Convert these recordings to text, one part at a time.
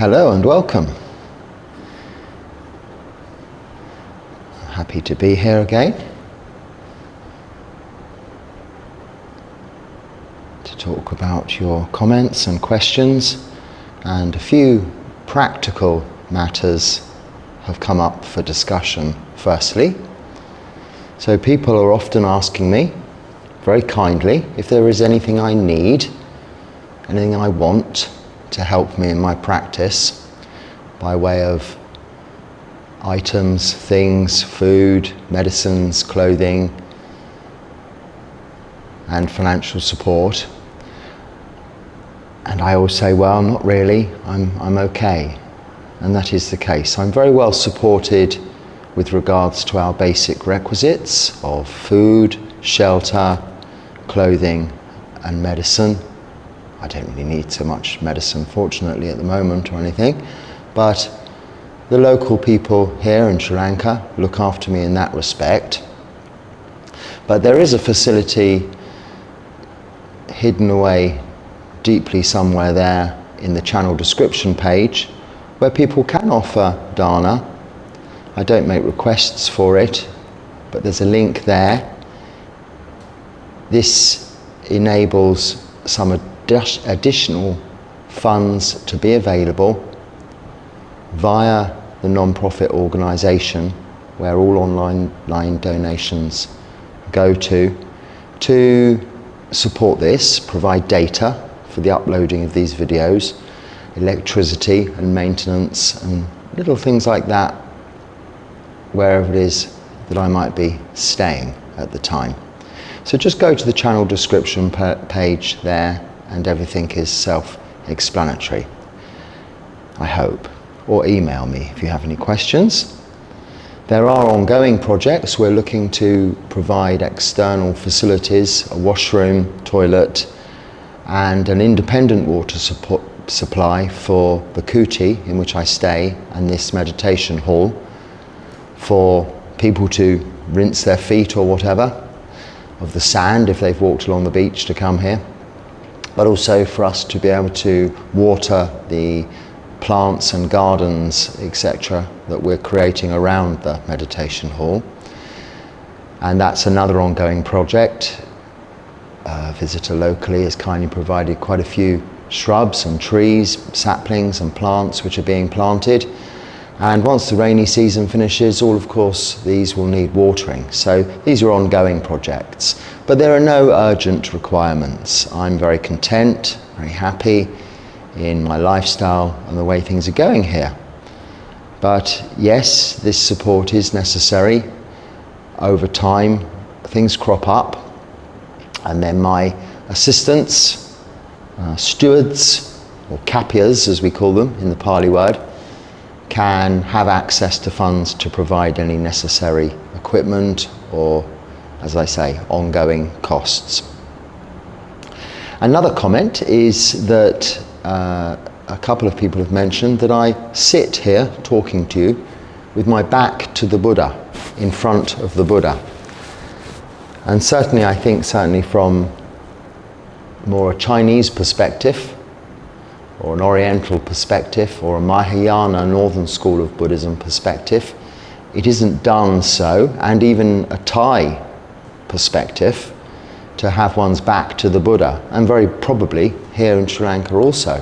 Hello and welcome. Happy to be here again to talk about your comments and questions, and a few practical matters have come up for discussion firstly. So people are often asking me very kindly if there is anything I need, anything I want to help me in my practice by way of items, things, food, medicines, clothing, and financial support. And I always say, well, not really, I'm okay. And that is the case. I'm very well supported with regards to our basic requisites of food, shelter, clothing, and medicine. I don't really need so much medicine, fortunately, at the moment or anything, but the local people here in Sri Lanka look after me in that respect. But there is a facility hidden away deeply somewhere there in the channel description page where people can offer dana. I don't make requests for it, but there's a link there. This enables some additional funds to be available via the non-profit organisation where all online donations go to support this, provide data for the uploading of these videos, electricity and maintenance and little things like that wherever it is that I might be staying at the time. So just go to the channel description page there and everything is self-explanatory, I hope. Or email me if you have any questions. There are ongoing projects. We're looking to provide external facilities, a washroom, toilet, and an independent water supply for the kuti in which I stay and this meditation hall for people to rinse their feet or whatever of the sand if they've walked along the beach to come here, but also for us to be able to water the plants and gardens, etc., that we're creating around the meditation hall. And that's another ongoing project. A visitor locally has kindly provided quite a few shrubs and trees, saplings and plants which are being planted. And once the rainy season finishes, of course, these will need watering. So these are ongoing projects, but there are no urgent requirements. I'm very content, very happy in my lifestyle and the way things are going here. But yes, this support is necessary. Over time, things crop up, and then my assistants, stewards, or kapias as we call them in the Pali word, can have access to funds to provide any necessary equipment or, as I say, ongoing costs. Another comment is that a couple of people have mentioned that I sit here talking to you with my back to the Buddha, in front of the Buddha. And certainly I think from more a Chinese perspective, or an Oriental perspective, or a Mahayana Northern School of Buddhism perspective, it isn't done so, and even a Thai perspective, to have one's back to the Buddha, and very probably here in Sri Lanka also.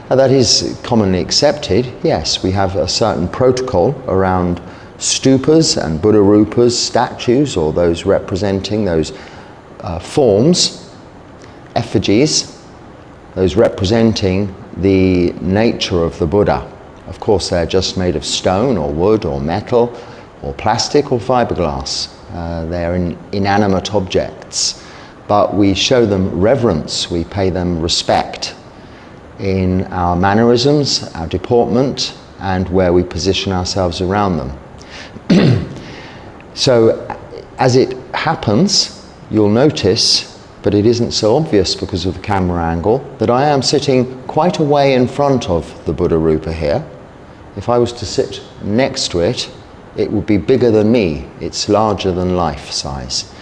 That is commonly accepted. Yes, we have a certain protocol around stupas and Buddha rupas, statues, or those representing those forms, effigies, those representing the nature of the Buddha. Of course, they're just made of stone or wood or metal or plastic or fiberglass. They're inanimate objects. But we show them reverence, we pay them respect in our mannerisms, our deportment, and where we position ourselves around them. So, as it happens, you'll notice, but it isn't so obvious because of the camera angle, that I am sitting quite a way in front of the Buddha Rupa here. If I was to sit next to it, it would be bigger than me. It's larger than life size.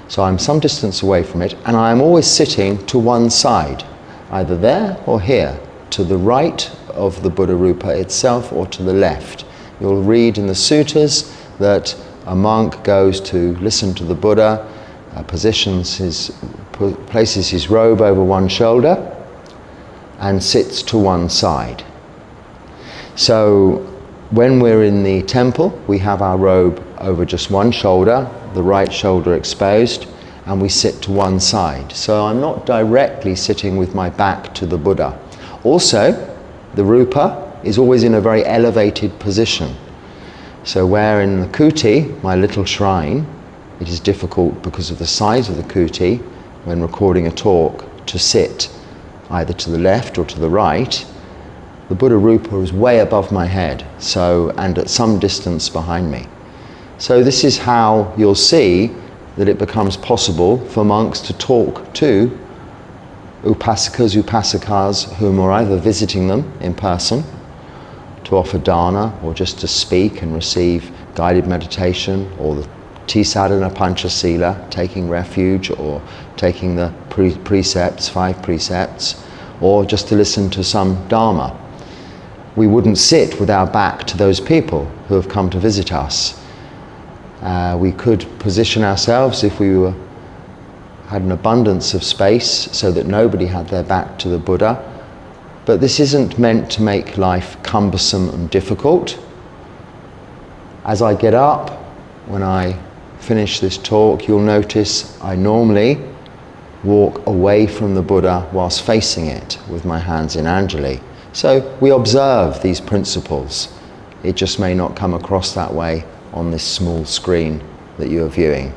So I'm some distance away from it, and I'm always sitting to one side, either there or here. to the right of the Buddha Rupa itself or to the left. You'll read in the suttas that a monk goes to listen to the Buddha, places his robe over one shoulder and sits to one side. So when we're in the temple, we have our robe over just one shoulder, the right shoulder exposed, and we sit to one side. So I'm not directly sitting with my back to the Buddha. Also, the Rupa is always in a very elevated position. So where in the kuti, my little shrine, it is difficult because of the size of the kuti, when recording a talk, to sit either to the left or to the right. The Buddha Rupa is way above my head, and at some distance behind me. So this is how you'll see that it becomes possible for monks to talk to upasakas, upasikas, whom are either visiting them in person, to offer dana, or just to speak and receive guided meditation, or the Tisadhana Panchasila, taking refuge, or taking the precepts, 5 precepts, or just to listen to some Dharma. We wouldn't sit with our back to those people who have come to visit us. We could position ourselves, if we had an abundance of space, so that nobody had their back to the Buddha. But this isn't meant to make life cumbersome and difficult. As I get up, when I finish this talk, you'll notice I normally walk away from the Buddha whilst facing it with my hands in Anjali. So we observe these principles. It just may not come across that way on this small screen that you are viewing,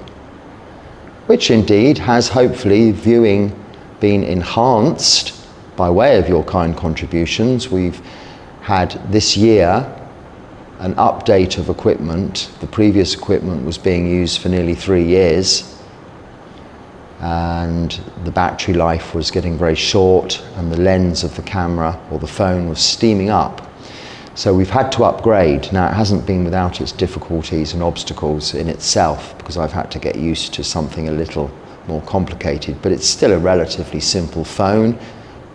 which indeed has hopefully viewing been enhanced by way of your kind contributions. We've had this year an update of equipment. The previous equipment was being used for nearly 3 years, and the battery life was getting very short, and the lens of the camera or the phone was steaming up. So we've had to upgrade. Now, it hasn't been without its difficulties and obstacles in itself, because I've had to get used to something a little more complicated, but it's still a relatively simple phone.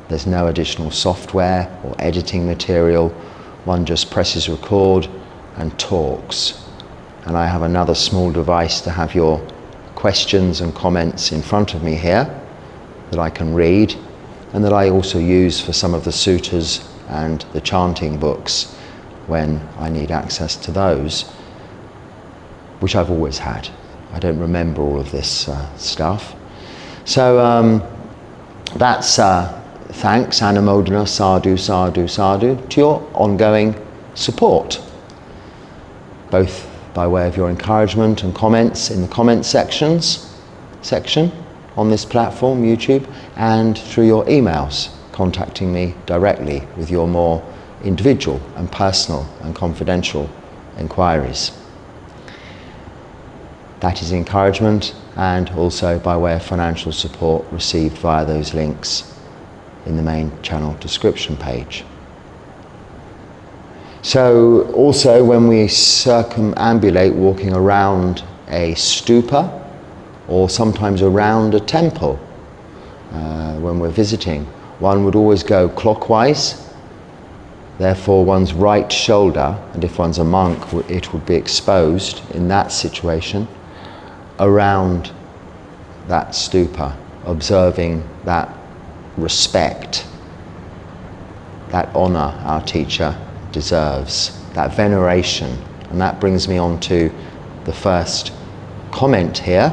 There's no additional software or editing material. One just presses record and talks. And I have another small device to have your questions and comments in front of me here that I can read, and that I also use for some of the suttas and the chanting books when I need access to those, which I've always had. I don't remember all of this stuff. So that's thanks, anumodana, sadhu, sadhu, sadhu, to your ongoing support, both by way of your encouragement and comments in the comment section on this platform, YouTube, and through your emails, contacting me directly with your more individual and personal and confidential inquiries. That is encouragement, and also by way of financial support received via those links in the main channel description page. So also, when we circumambulate, walking around a stupa or sometimes around a temple, when we're visiting, one would always go clockwise. Therefore, one's right shoulder, and if one's a monk, it would be exposed in that situation, around that stupa, observing that respect, that honor our teacher deserves, that veneration. And that brings me on to the first comment here,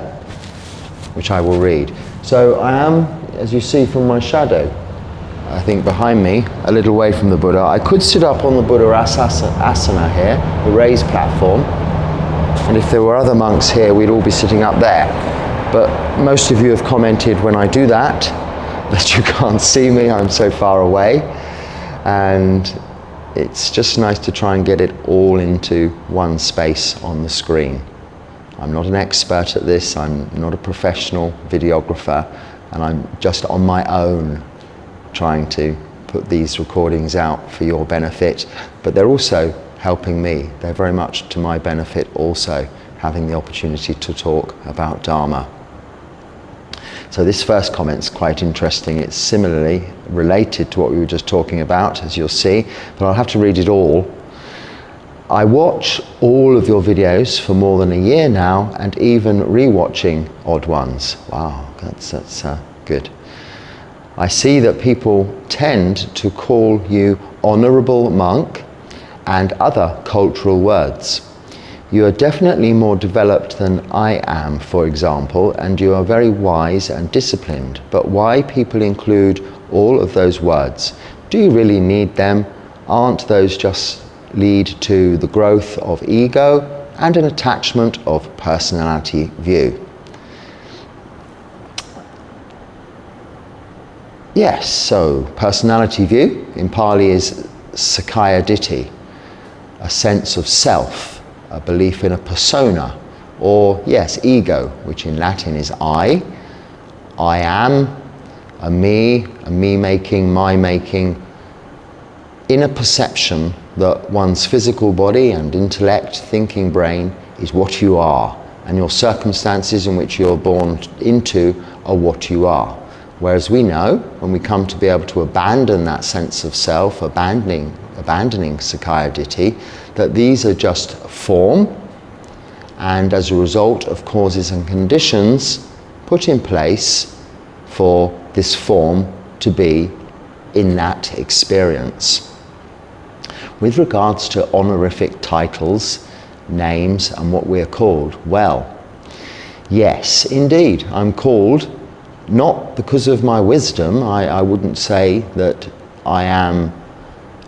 which I will read. So I am, as you see from my shadow, I think behind me, a little away from the Buddha. I could sit up on the Buddha asana here, the raised platform, and if there were other monks here, we'd all be sitting up there. But most of you have commented when I do that you can't see me, I'm so far away, and it's just nice to try and get it all into one space on the screen. I'm not an expert at this, I'm not a professional videographer, and I'm just on my own trying to put these recordings out for your benefit, but they're also helping me. They're very much to my benefit also, having the opportunity to talk about Dharma. So this first comment's quite interesting. It's similarly related to what we were just talking about, as you'll see, but I'll have to read it all. I watch all of your videos for more than a year now, and even re-watching odd ones. Wow, that's good. I see that people tend to call you Honourable Monk and other cultural words. You are definitely more developed than I am, for example, and you are very wise and disciplined. But why people include all of those words? Do you really need them? Aren't those just lead to the growth of ego and an attachment of personality view? Yes, so personality view in Pali is Sakaya Ditti, a sense of self, a belief in a persona, or yes, ego, which in Latin is I am, a me making, my making, in a perception that one's physical body and intellect, thinking brain is what you are, and your circumstances in which you're born into are what you are. Whereas we know, when we come to be able to abandon that sense of self, abandoning Sakaya Ditti, that these are just form, and as a result of causes and conditions put in place for this form to be in that experience. With regards to honorific titles, names, and what we're called, well, yes, indeed, I'm called, not because of my wisdom. I wouldn't say that I am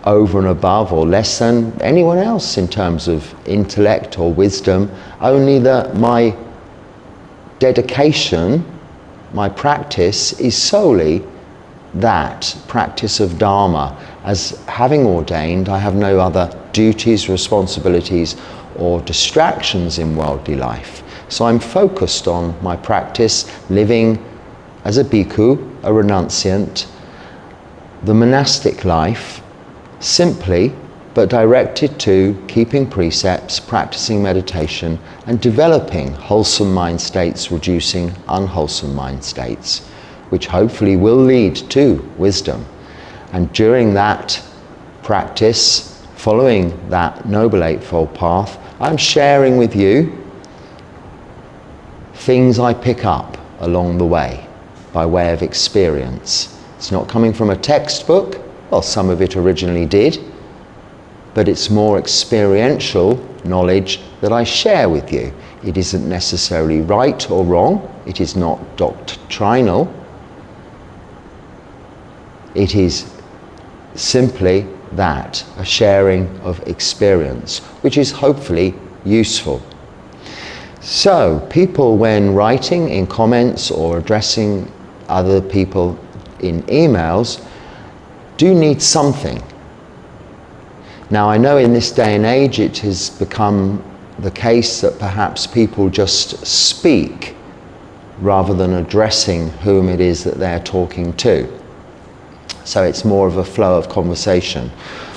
over and above or less than anyone else in terms of intellect or wisdom, only that my dedication, my practice is solely that practice of Dharma. As having ordained, I have no other duties, responsibilities, or distractions in worldly life. So I'm focused on my practice, living as a bhikkhu, a renunciant, the monastic life, simply but directed to keeping precepts, practicing meditation, and developing wholesome mind states, reducing unwholesome mind states, which hopefully will lead to wisdom. And during that practice, following that Noble Eightfold Path, I'm sharing with you things I pick up along the way by way of experience. It's not coming from a textbook, well, some of it originally did, but it's more experiential knowledge that I share with you. It isn't necessarily right or wrong, it is not doctrinal, it is simply that, a sharing of experience, which is hopefully useful. So, people, when writing in comments or addressing other people in emails, do need something. Now, I know in this day and age it has become the case that perhaps people just speak rather than addressing whom it is that they're talking to. So it's more of a flow of conversation.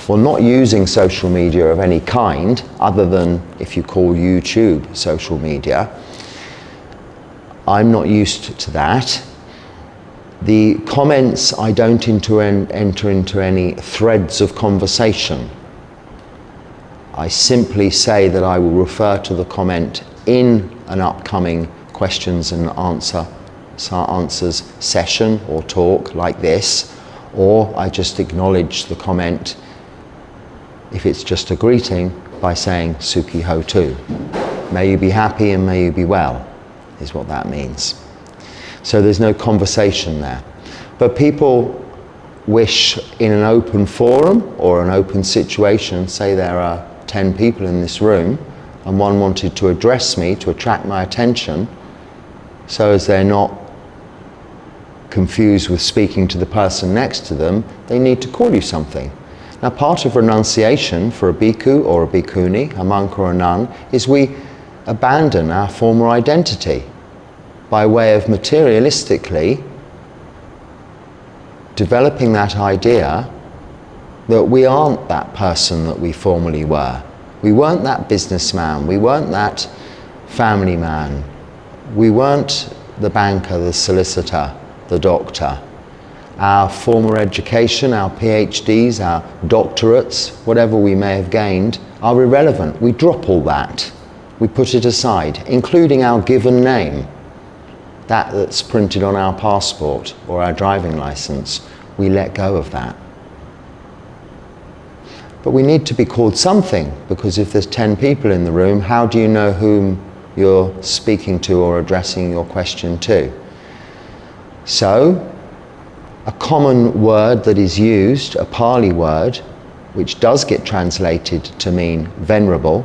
Well, not using social media of any kind, other than if you call YouTube social media, I'm not used to that. The comments, I don't enter into any threads of conversation. I simply say that I will refer to the comment in an upcoming questions and answers session or talk like this, or I just acknowledge the comment, if it's just a greeting, by saying Sukhi Hotu. May you be happy and may you be well, is what that means. So there's no conversation there. But people wish in an open forum or an open situation, say there are 10 people in this room, and one wanted to address me to attract my attention, so as they're not confused with speaking to the person next to them, they need to call you something. Now, part of renunciation for a bhikkhu or a bhikkhuni, a monk or a nun, is we abandon our former identity by way of materialistically developing that idea that we aren't that person that we formerly were. We weren't that businessman, we weren't that family man, we weren't the banker, the solicitor, the doctor. Our former education, our PhDs, our doctorates, whatever we may have gained, are irrelevant. We drop all that. We put it aside, including our given name, that's printed on our passport or our driving license. We let go of that. But we need to be called something, because if there's 10 people in the room, how do you know whom you're speaking to or addressing your question to? So, a common word that is used, a Pali word, which does get translated to mean venerable,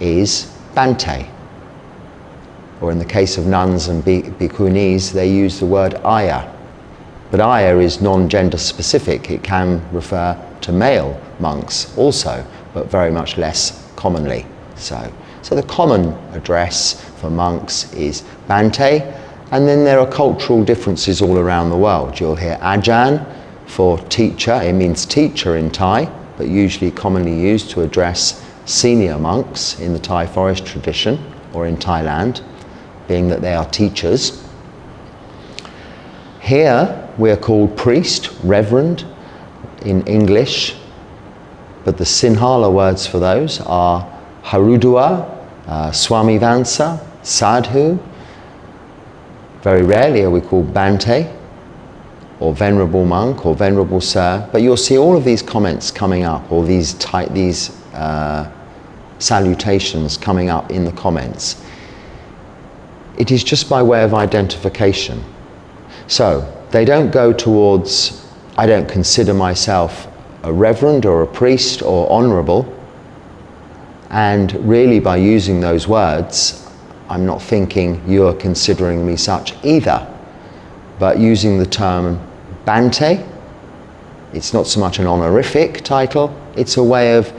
is Bhante. Or in the case of nuns and bhikkhunis, they use the word Ayya. But Ayya is non-gender specific. It can refer to male monks also, but very much less commonly so. So the common address for monks is Bhante, and then there are cultural differences all around the world. You'll hear Ajahn for teacher. It means teacher in Thai, but usually commonly used to address senior monks in the Thai forest tradition or in Thailand, being that they are teachers. Here we are called priest, reverend in English, but the Sinhala words for those are Harudua, Swami Vansa, Sadhu. Very rarely are we called Bhante, or venerable monk, or venerable sir, but you'll see all of these comments coming up, or these salutations coming up in the comments. It is just by way of identification. So, they don't go towards, I don't consider myself a reverend or a priest or honourable, and really by using those words, I'm not thinking you're considering me such either. But using the term Bhante, it's not so much an honorific title, it's a way of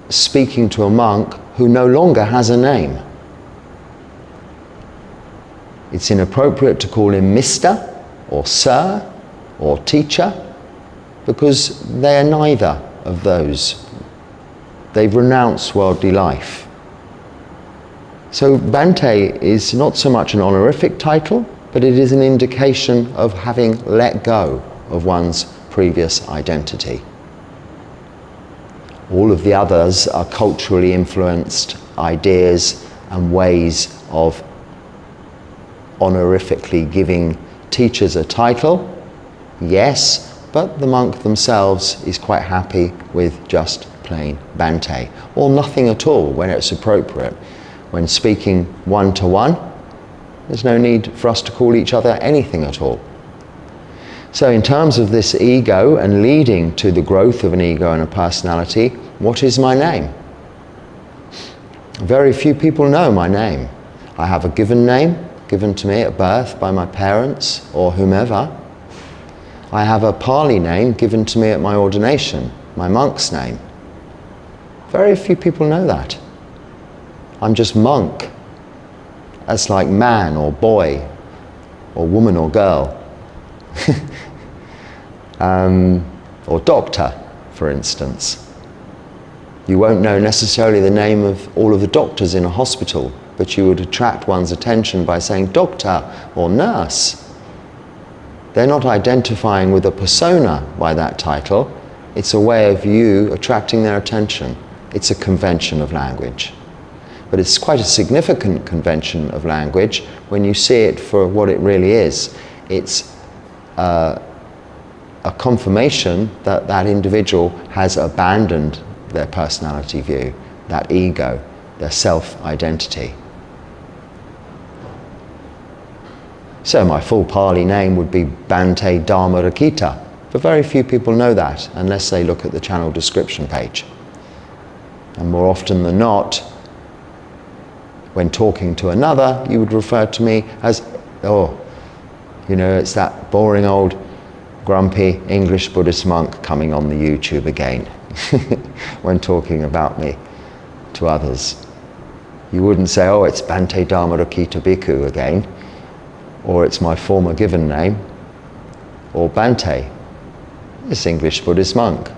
speaking to a monk who no longer has a name. It's inappropriate to call him Mr. or Sir or Teacher, because they are neither of those. They've renounced worldly life. So Bhante is not so much an honorific title, but it is an indication of having let go of one's previous identity. All of the others are culturally influenced ideas and ways of honorifically giving teachers a title, yes, but the monk themselves is quite happy with just plain Bhante, or nothing at all when it's appropriate. When speaking one-to-one, there's no need for us to call each other anything at all. So in terms of this ego and leading to the growth of an ego and a personality, what is my name? Very few people know my name. I have a given name, given to me at birth by my parents or whomever. I have a Pali name given to me at my ordination, my monk's name. Very few people know that. I'm just monk. That's like man or boy or woman or girl. Or doctor, for instance. You won't know necessarily the name of all of the doctors in a hospital, but you would attract one's attention by saying doctor or nurse. They're not identifying with a persona by that title. It's a way of you attracting their attention. It's a convention of language. But it's quite a significant convention of language when you see it for what it really is. It's a confirmation that that individual has abandoned their personality view, that ego, their self-identity. So my full Pali name would be Bhante Dharmarakita, but very few people know that unless they look at the channel description page. And more often than not, when talking to another, you would refer to me as, oh, you know, it's that boring old grumpy English Buddhist monk coming on the YouTube again when talking about me to others. You wouldn't say, oh, it's Bhante Dharmarakita Bhikkhu again, or it's my former given name, or Bhante, this English Buddhist monk.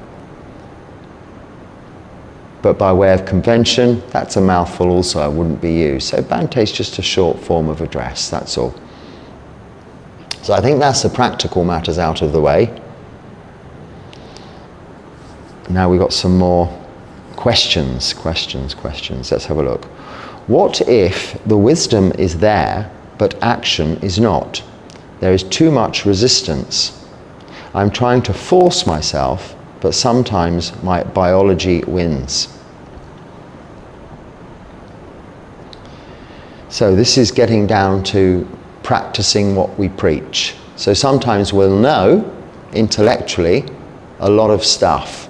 but by way of convention, that's a mouthful also, I wouldn't be used. So Bhante is just a short form of address, that's all. So I think that's the practical matters out of the way. Now we've got some more questions. Let's have a look. What if the wisdom is there, but action is not? There is too much resistance. I'm trying to force myself, but sometimes my biology wins. So this is getting down to practicing what we preach. So sometimes we'll know intellectually a lot of stuff,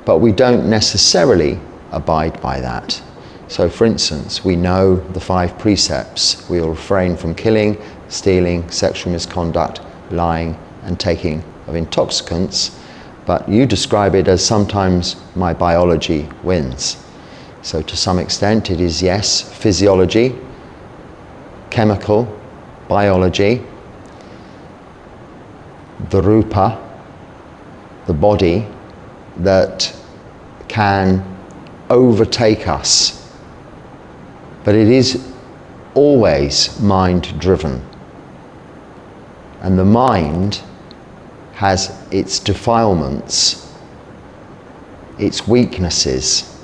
but we don't necessarily abide by that. So for instance, we know the 5 precepts. We will refrain from killing, stealing, sexual misconduct, lying, and taking of intoxicants, but you describe it as sometimes my biology wins. So to some extent it is, yes, physiology, chemical, biology, the rupa, the body, that can overtake us. But it is always mind-driven. And the mind has its defilements, its weaknesses,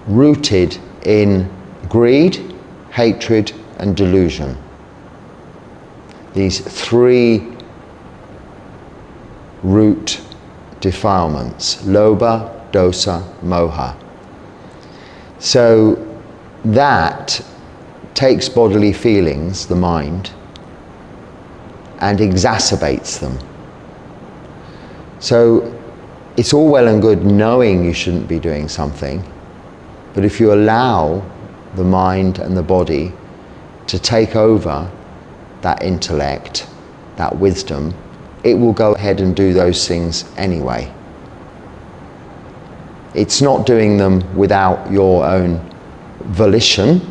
rooted in greed, hatred, and delusion. These 3 root defilements: lobha, dosa, moha. So that takes bodily feelings, the mind, and exacerbates them. So it's all well and good knowing you shouldn't be doing something, but if you allow the mind and the body to take over that intellect, that wisdom, it will go ahead and do those things anyway. It's not doing them without your own volition.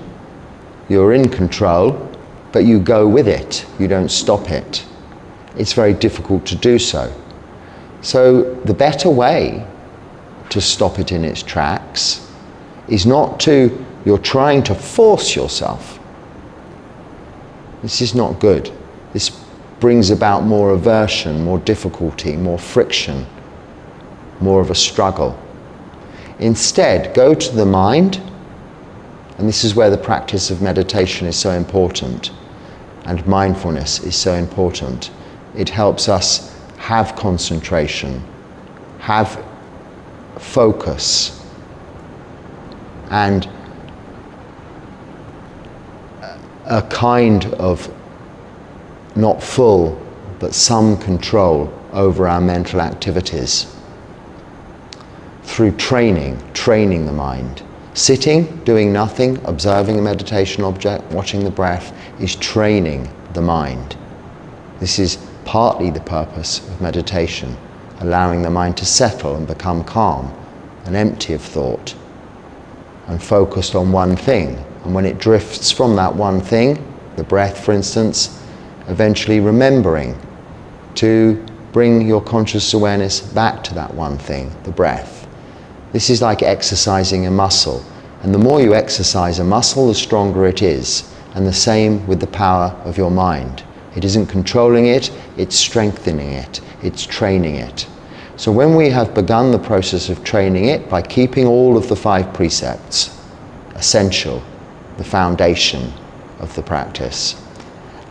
You're in control, but you go with it. You don't stop it. It's very difficult to do so. So the better way to stop it in its tracks is not to, you're trying to force yourself. This is not good. This brings about more aversion, more difficulty, more friction, more of a struggle. Instead, go to the mind, and this is where the practice of meditation is so important, and mindfulness is so important. It helps us have concentration, have focus, and a kind of not full, but some control over our mental activities through training the mind. Sitting, doing nothing, observing a meditation object, watching the breath is training the mind. This is partly the purpose of meditation, allowing the mind to settle and become calm and empty of thought and focused on one thing. And when it drifts from that one thing, the breath for instance, eventually remembering to bring your conscious awareness back to that one thing, the breath. This is like exercising a muscle, and the more you exercise a muscle, the stronger it is, and the same with the power of your mind. It isn't controlling it, it's strengthening it, it's training it. So when we have begun the process of training it by keeping all of the 5 precepts, essential, the foundation of the practice,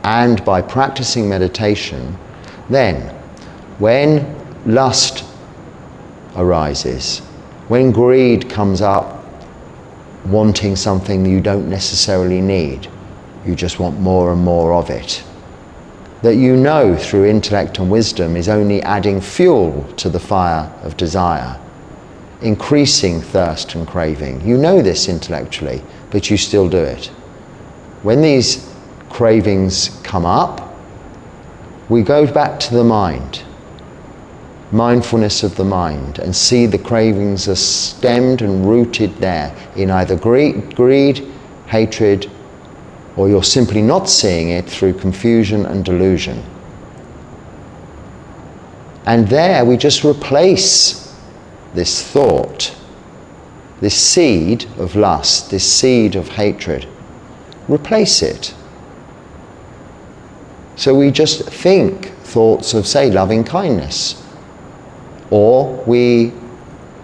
and by practicing meditation, then when lust arises, when greed comes up, wanting something you don't necessarily need, you just want more and more of it, that you know through intellect and wisdom is only adding fuel to the fire of desire, increasing thirst and craving. You know this intellectually, but you still do it. When these cravings come up, we go back to the mind, mindfulness of the mind, and see the cravings are stemmed and rooted there in either greed, hatred, or you're simply not seeing it through confusion and delusion. And there we just replace this thought this seed of lust, this seed of hatred, replace it. So we just think thoughts of, say, loving kindness. Or we,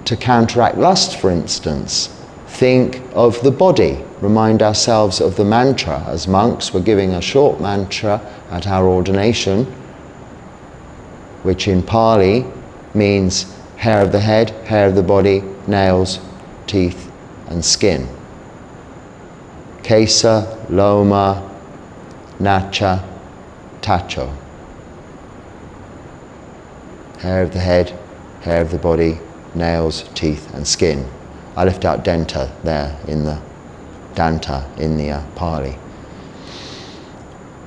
to counteract lust, for instance, think of the body. Remind ourselves of the mantra. As monks, we're giving a short mantra at our ordination, which in Pali means hair of the head, hair of the body, nails, teeth and skin. Kesa, loma, nacha, tacho. Hair of the head, hair of the body, nails, teeth and skin. I left out denta there in the danta in the Pali.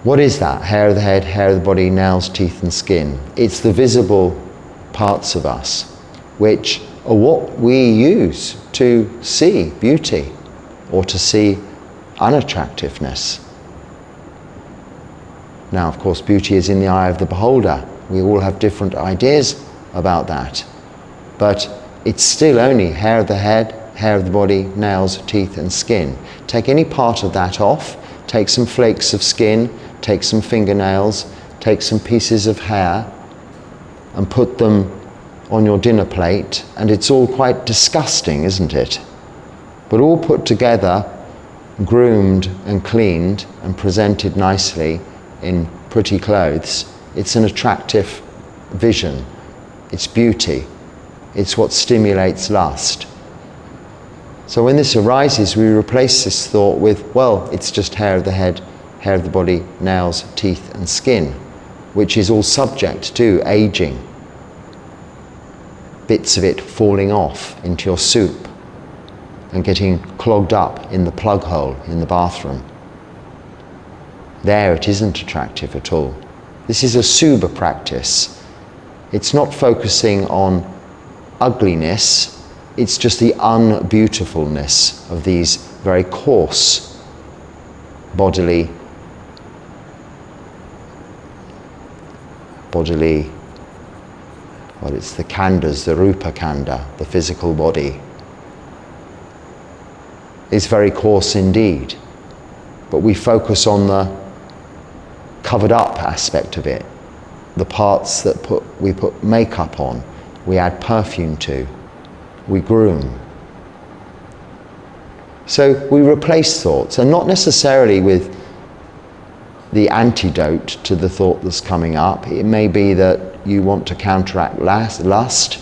What is that? Hair of the head, hair of the body, nails, teeth and skin. It's the visible parts of us, which are what we use to see beauty or to see unattractiveness. Now, of course, beauty is in the eye of the beholder. We all have different ideas about that. But it's still only hair of the head, hair of the body, nails, teeth and skin. Take any part of that off, take some flakes of skin, take some fingernails, take some pieces of hair and put them on your dinner plate, and it's all quite disgusting, isn't it? But all put together, groomed and cleaned and presented nicely in pretty clothes, it's an attractive vision. It's beauty. It's what stimulates lust. So when this arises, we replace this thought with, well, it's just hair of the head, hair of the body, nails, teeth and skin, which is all subject to aging. Bits of it falling off into your soup and getting clogged up in the plug hole in the bathroom. There it isn't attractive at all. This is a subha practice. It's not focusing on ugliness, it's just the unbeautifulness of these very coarse bodily, well, it's the khandas, the rupa khanda, the physical body. It's very coarse indeed, but we focus on the covered up aspect of it, the parts that we put makeup on, we add perfume to, we groom. So we replace thoughts, and not necessarily with the antidote to the thought that's coming up. It may be that you want to counteract lust,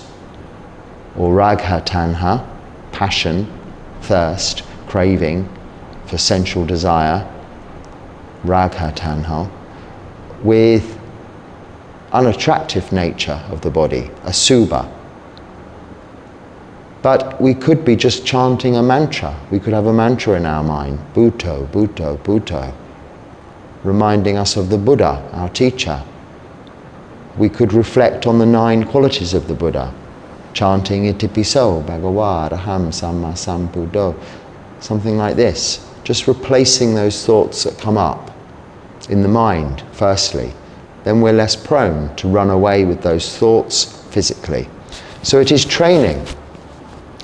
or ragha tanha, passion, thirst, craving for sensual desire, ragha tanha, with unattractive nature of the body, asubha. But we could be just chanting a mantra. We could have a mantra in our mind, Bhutto, Bhutto, Bhutto, reminding us of the Buddha, our teacher. We could reflect on the 9 qualities of the Buddha, chanting Itipiso, Bhagava, Araham, Samma Sambuddho, something like this. Just replacing those thoughts that come up in the mind, firstly. Then we're less prone to run away with those thoughts physically. So it is training.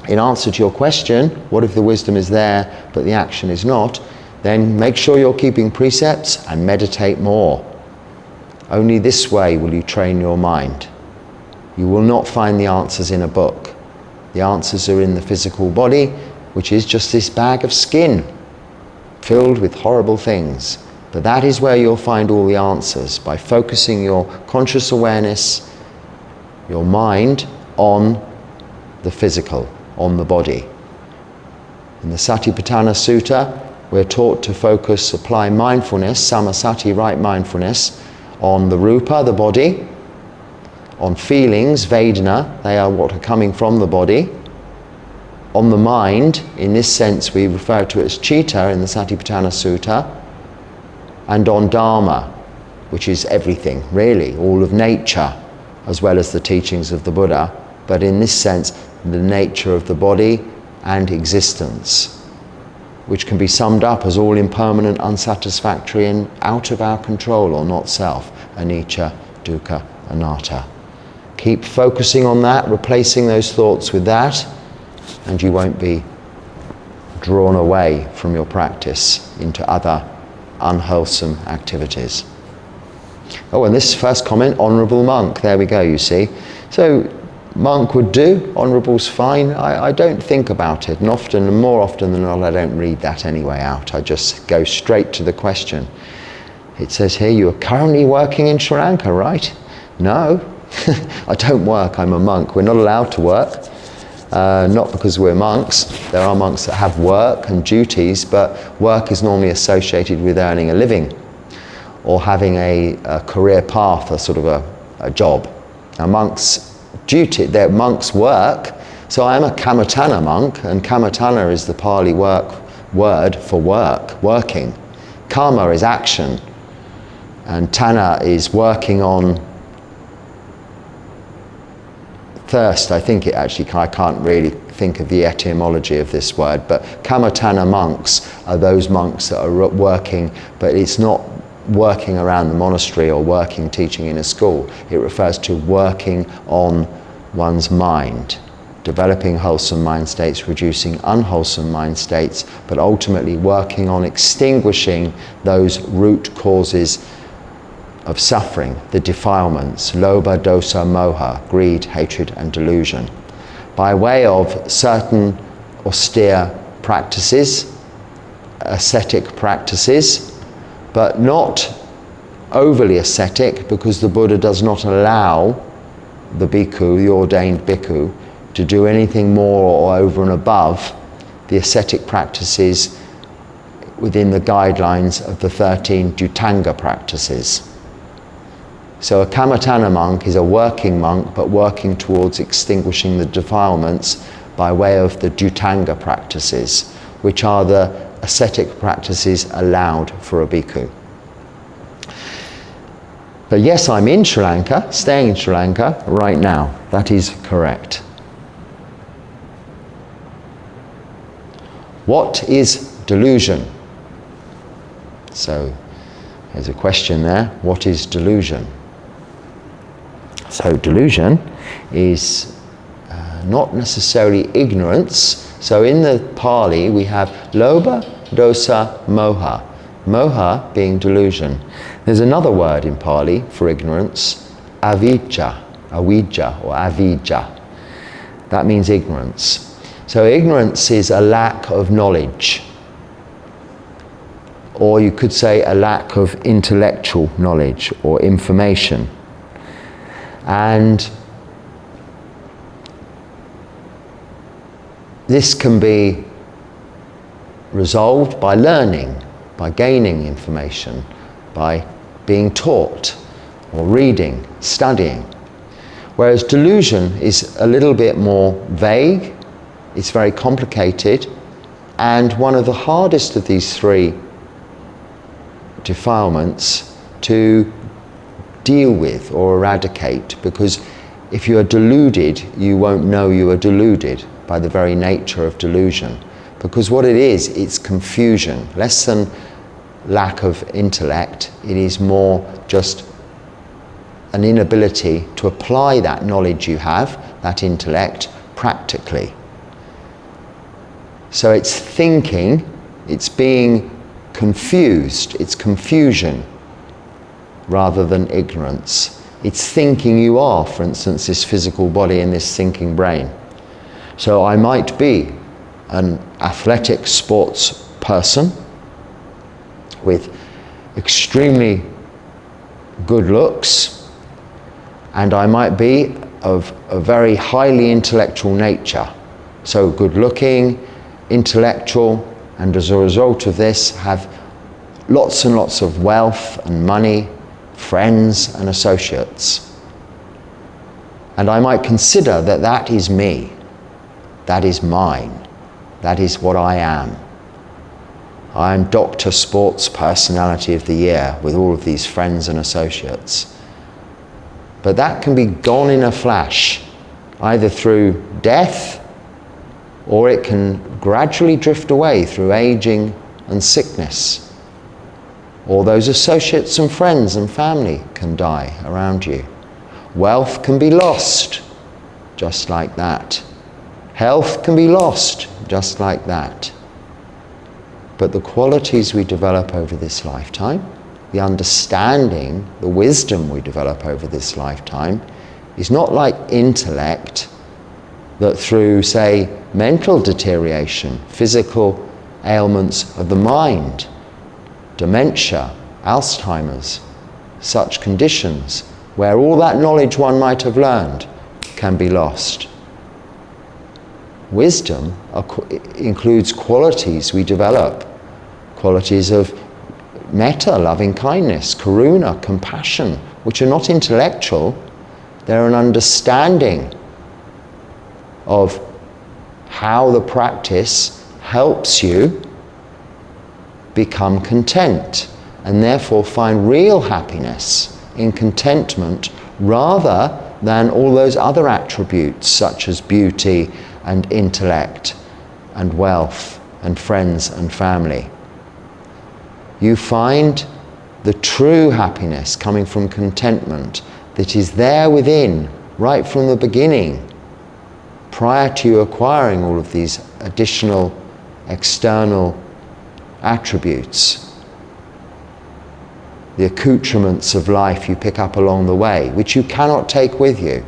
In answer to your question, what if the wisdom is there but the action is not? Then make sure you're keeping precepts and meditate more. Only this way will you train your mind. You will not find the answers in a book. The answers are in the physical body, which is just this bag of skin filled with horrible things. But that is where you'll find all the answers, by focusing your conscious awareness, your mind, on the physical, on the body. In the Satipatthana Sutta, we're taught to focus, apply mindfulness, samasati, right mindfulness, on the rupa, the body, on feelings, vedana, they are what are coming from the body, on the mind, in this sense we refer to it as citta in the Satipatthana Sutta, and on dharma, which is everything, really, all of nature, as well as the teachings of the Buddha, but in this sense, the nature of the body and existence, which can be summed up as all impermanent, unsatisfactory, and out of our control or not self, anicca, dukkha, anatta. Keep focusing on that, replacing those thoughts with that, and you won't be drawn away from your practice into other unwholesome activities. Oh, and this first comment, honourable monk, there we go, you see. So, monk would do, honourable's fine. I don't think about it, and more often than not, I don't read that anyway out. I just go straight to the question. It says here, you are currently working in Sri Lanka, right? No, I don't work, I'm a monk. We're not allowed to work, not because we're monks. There are monks that have work and duties, but work is normally associated with earning a living or having a career path, a sort of a job. Now monks' work, so I am a Kamatana monk, and Kamatana is the Pali word for work, working. Karma is action, and Tana is working on thirst. I think it actually, I can't really think of the etymology of this word, but Kamatana monks are those monks that are working, but it's not working around the monastery or working teaching in a school. It refers to working on one's mind, developing wholesome mind states, reducing unwholesome mind states, but ultimately working on extinguishing those root causes of suffering, the defilements, lobha, dosa, moha, greed, hatred and delusion, by way of certain austere practices, ascetic practices, but not overly ascetic, because the Buddha does not allow the bhikkhu, the ordained bhikkhu, to do anything more or over and above the ascetic practices within the guidelines of the 13 Dhutanga practices. So a Kamatana monk is a working monk, but working towards extinguishing the defilements by way of the Dhutanga practices, which are the ascetic practices allowed for a bhikkhu. But yes, I'm in Sri Lanka, staying in Sri Lanka right now. That is correct. What is delusion? So there's a question there. What is delusion? So delusion is not necessarily ignorance. So in the Pali we have lobha, dosa, moha. Moha being delusion. There's another word in Pali for ignorance, avijja or avijja. That means ignorance. So ignorance is a lack of knowledge, or you could say a lack of intellectual knowledge or information. And this can be resolved by learning, by gaining information, by being taught or reading, studying. Whereas delusion is a little bit more vague, it's very complicated, and one of the hardest of these three defilements to deal with or eradicate, because if you are deluded, you won't know you are deluded by the very nature of delusion. Because what it is, it's confusion, less than lack of intellect. It is more just an inability to apply that knowledge you have, that intellect, practically. So it's thinking, it's being confused, it's confusion rather than ignorance. It's thinking you are, for instance, this physical body and this thinking brain. So I might be an athletic sports person with extremely good looks, and I might be of a very highly intellectual nature. So good looking, intellectual, and as a result of this have lots and lots of wealth and money, friends and associates. And I might consider that that is me, that is mine, that is what I am. I am Dr. Sports Personality of the Year with all of these friends and associates. But that can be gone in a flash, either through death, or it can gradually drift away through aging and sickness. Or those associates and friends and family can die around you. Wealth can be lost, just like that. Health can be lost, just like that. But the qualities we develop over this lifetime, the understanding, the wisdom we develop over this lifetime, is not like intellect that through, say, mental deterioration, physical ailments of the mind, dementia, Alzheimer's, such conditions, where all that knowledge one might have learned can be lost. Wisdom includes qualities we develop, qualities of metta, loving kindness, karuna, compassion, which are not intellectual, they're an understanding of how the practice helps you become content and therefore find real happiness in contentment rather than all those other attributes such as beauty and intellect and wealth and friends and family. You find the true happiness coming from contentment that is there within right from the beginning, prior to you acquiring all of these additional external attributes, the accoutrements of life you pick up along the way, which you cannot take with you.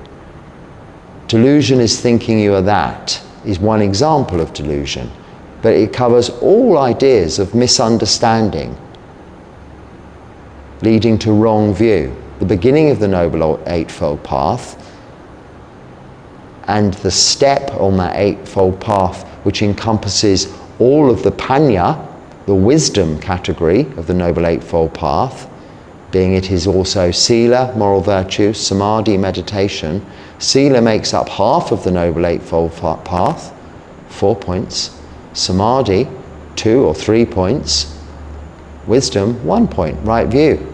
Delusion is thinking you are that, is one example of delusion, but it covers all ideas of misunderstanding, leading to wrong view. The beginning of the Noble Eightfold Path and the step on that Eightfold Path, which encompasses all of the panya, the wisdom category of the Noble Eightfold Path, being it is also sila, moral virtue, samadhi, meditation. Sila makes up half of the Noble Eightfold Path, 4 points. Samadhi, 2 or 3 points. Wisdom, 1 point, right view.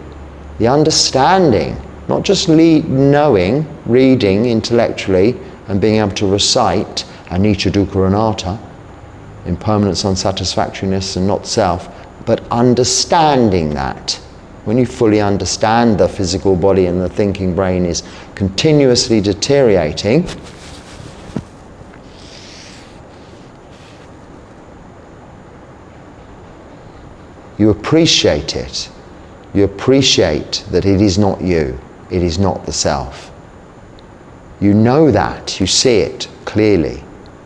The understanding, not just knowing, reading intellectually and being able to recite anicca, dukkha, anatta, impermanence, unsatisfactoriness and not self, but understanding that. When you fully understand the physical body and the thinking brain is continuously deteriorating, you appreciate it. You appreciate that it is not you, it is not the self. You know that, you see it clearly.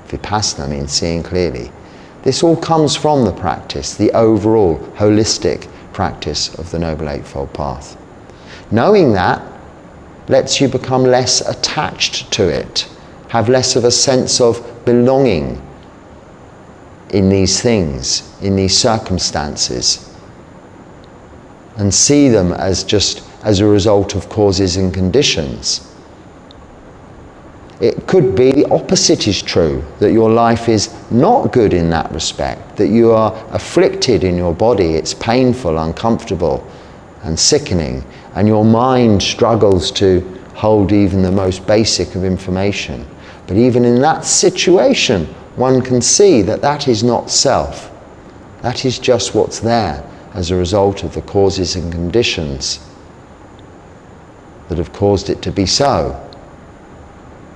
Vipassana means seeing clearly. This all comes from the practice, the overall holistic practice of the Noble Eightfold Path. Knowing that lets you become less attached to it, have less of a sense of belonging in these things, in these circumstances, and see them as just as a result of causes and conditions. It could be the opposite is true, that your life is not good in that respect, that you are afflicted in your body, it's painful, uncomfortable and sickening, and your mind struggles to hold even the most basic of information. But even in that situation, one can see that that is not self. That is just what's there as a result of the causes and conditions that have caused it to be so.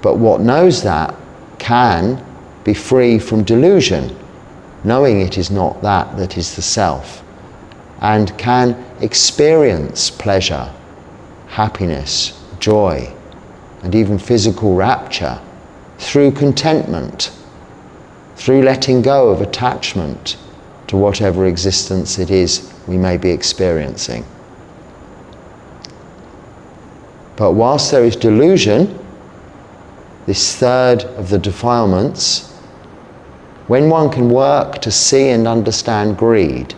But what knows that can be free from delusion, knowing it is not that that is the self, and can experience pleasure, happiness, joy, and even physical rapture through contentment, through letting go of attachment to whatever existence it is we may be experiencing. But whilst there is delusion, this third of the defilements, when one can work to see and understand greed,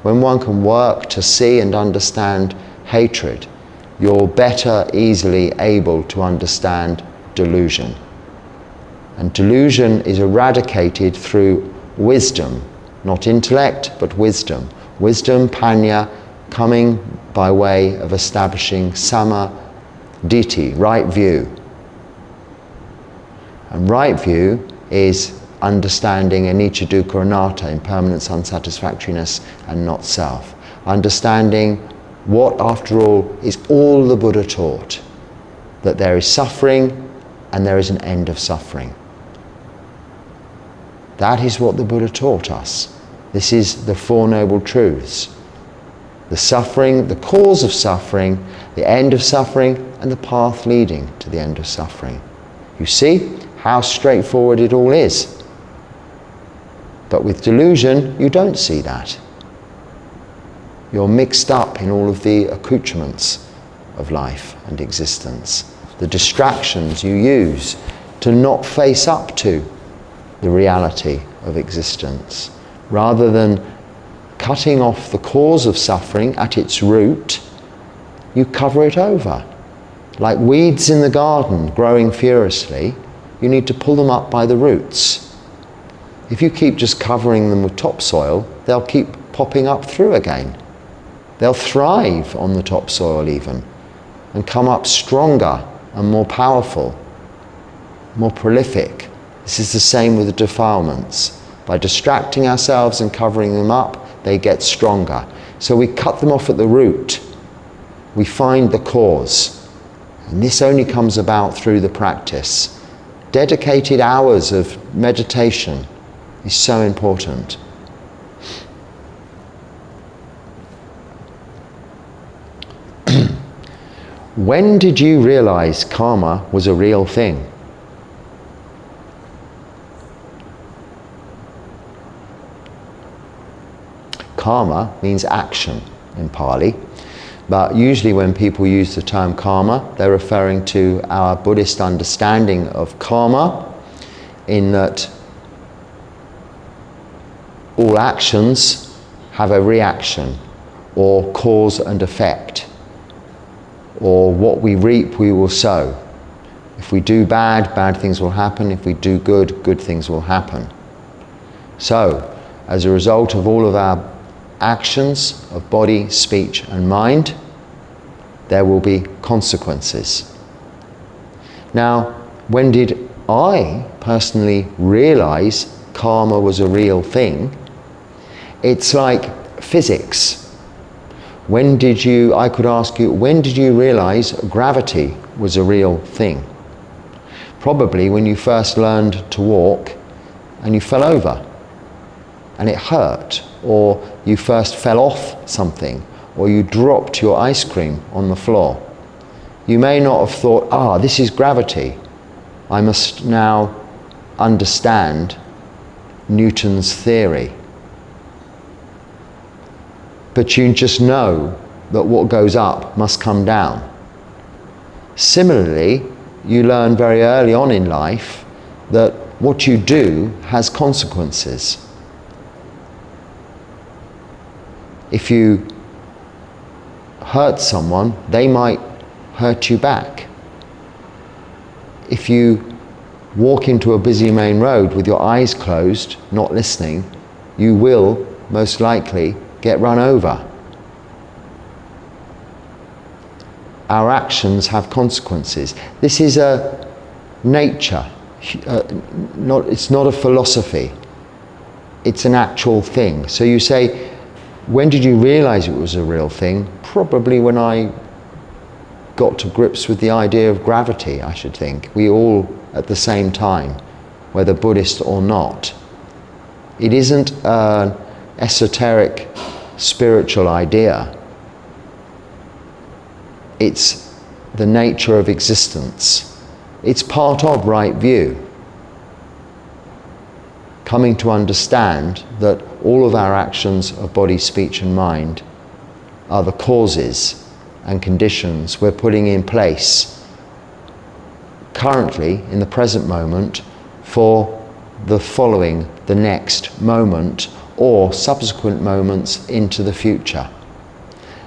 when one can work to see and understand hatred, you're better easily able to understand delusion. And delusion is eradicated through wisdom, not intellect, but wisdom. Wisdom, panya, coming by way of establishing sama ditti, right view. And right view is understanding anicca, dukkha, anatta, impermanence, unsatisfactoriness, and not self. Understanding what, after all, is all the Buddha taught, that there is suffering and there is an end of suffering. That is what the Buddha taught us. This is the Four Noble Truths. The suffering, the cause of suffering, the end of suffering, and the path leading to the end of suffering. You see how straightforward it all is. But with delusion, you don't see that. You're mixed up in all of the accoutrements of life and existence, the distractions you use to not face up to the reality of existence. Rather than cutting off the cause of suffering at its root, you cover it over. Like weeds in the garden growing furiously, you need to pull them up by the roots. If you keep just covering them with topsoil, they'll keep popping up through again. They'll thrive on the topsoil even, and come up stronger and more powerful, more prolific. This is the same with the defilements. By distracting ourselves and covering them up, they get stronger. So we cut them off at the root. We find the cause. And this only comes about through the practice. Dedicated hours of meditation is so important. When did you realize karma was a real thing? Karma means action in Pali, but usually when people use the term karma, they're referring to our Buddhist understanding of karma, in that all actions have a reaction, or cause and effect, or what we reap we will sow. If we do bad, bad things will happen. If we do good, good things will happen. So, as a result of all of our actions of body, speech and mind, there will be consequences. Now, when did I personally realize karma was a real thing? It's like physics. I could ask you, when did you realize gravity was a real thing? Probably when you first learned to walk and you fell over and it hurt, or you first fell off something, or you dropped your ice cream on the floor. You may not have thought, this is gravity. I must now understand Newton's theory. But you just know that what goes up must come down. Similarly, you learn very early on in life that what you do has consequences. If you hurt someone, they might hurt you back. If you walk into a busy main road with your eyes closed, not listening, you will most likely get run over. Our actions have consequences. This is a nature. It's not a philosophy. It's an actual thing. So you say, when did you realize it was a real thing? Probably when I got to grips with the idea of gravity, I should think. We all, at the same time, whether Buddhist or not. It isn't an esoteric spiritual idea. It's the nature of existence. It's part of right view. Coming to understand that all of our actions of body, speech and mind are the causes and conditions we're putting in place currently, in the present moment, for the next moment, or subsequent moments into the future.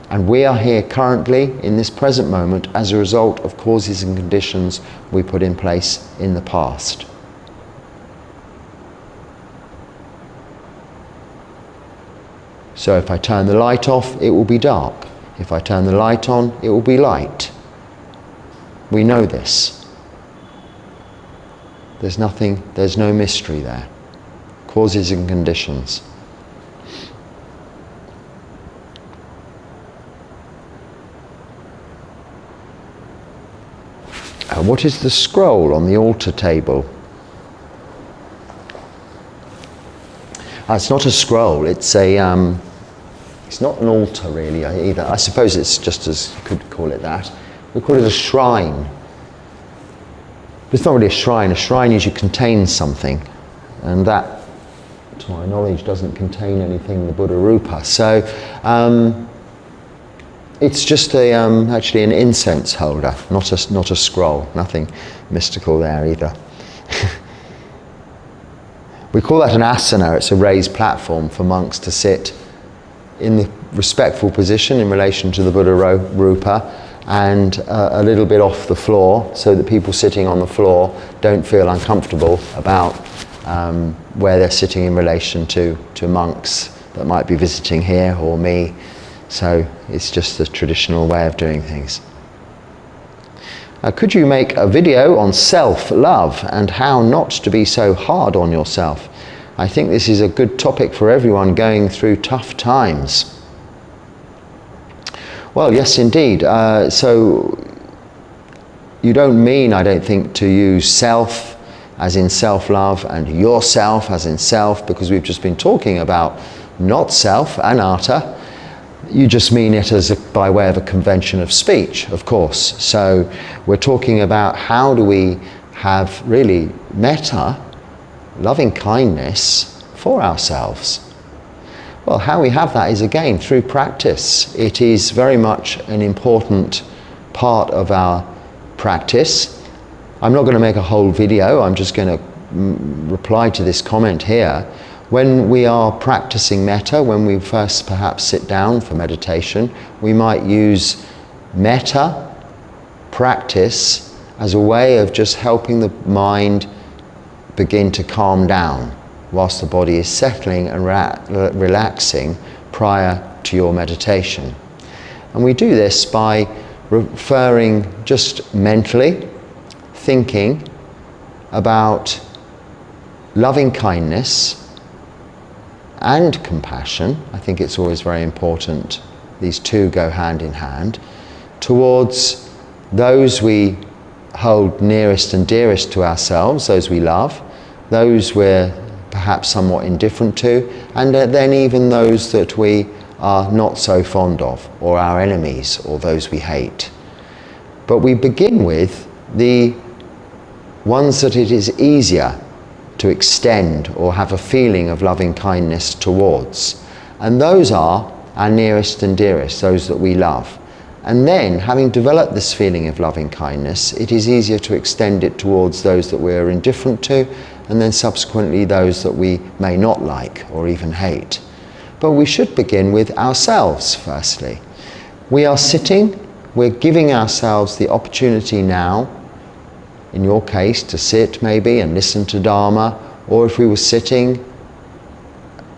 And we are here currently in this present moment as a result of causes and conditions we put in place in the past. So if I turn the light off, it will be dark. If I turn the light on, it will be light. We know this. There's no mystery there. Causes and conditions. What is the scroll on the altar table? It's not a scroll. It's a. It's not an altar really either. I suppose it's just as you could call it that. We call it a shrine. But it's not really a shrine. A shrine usually contains something, and that, to my knowledge, doesn't contain anything in the Buddha Rupa. So it's just actually an incense holder, not a scroll. Nothing mystical there either. We call that an asana. It's a raised platform for monks to sit in the respectful position in relation to the Buddha Rupa, and a little bit off the floor, so that people sitting on the floor don't feel uncomfortable about where they're sitting in relation to monks that might be visiting here or me. So it's just the traditional way of doing things. Could you make a video on self-love and how not to be so hard on yourself? I think this is a good topic for everyone going through tough times. Well, yes, indeed. So you don't mean, I don't think, to use self as in self-love and yourself as in self, because we've just been talking about not self, anatta. You just mean it as by way of a convention of speech, of course. So we're talking about how do we have really metta, loving kindness for ourselves. Well, how we have that is again through practice. It is very much an important part of our practice. I'm not going to make a whole video, I'm just going to reply to this comment here. When we are practicing metta, when we first perhaps sit down for meditation, we might use metta practice as a way of just helping the mind begin to calm down whilst the body is settling and relaxing prior to your meditation. And we do this by referring just mentally, thinking about loving kindness and compassion. I think it's always very important, these two go hand in hand, towards those we hold nearest and dearest to ourselves, those we love, those we're perhaps somewhat indifferent to, and then even those that we are not so fond of, or our enemies, or those we hate. But we begin with the ones that it is easier to extend or have a feeling of loving kindness towards. And those are our nearest and dearest, those that we love. And then, having developed this feeling of loving kindness, it is easier to extend it towards those that we're indifferent to, and then subsequently those that we may not like or even hate. But we should begin with ourselves firstly. We are sitting, we're giving ourselves the opportunity now, in your case, to sit maybe and listen to Dharma, or if we were sitting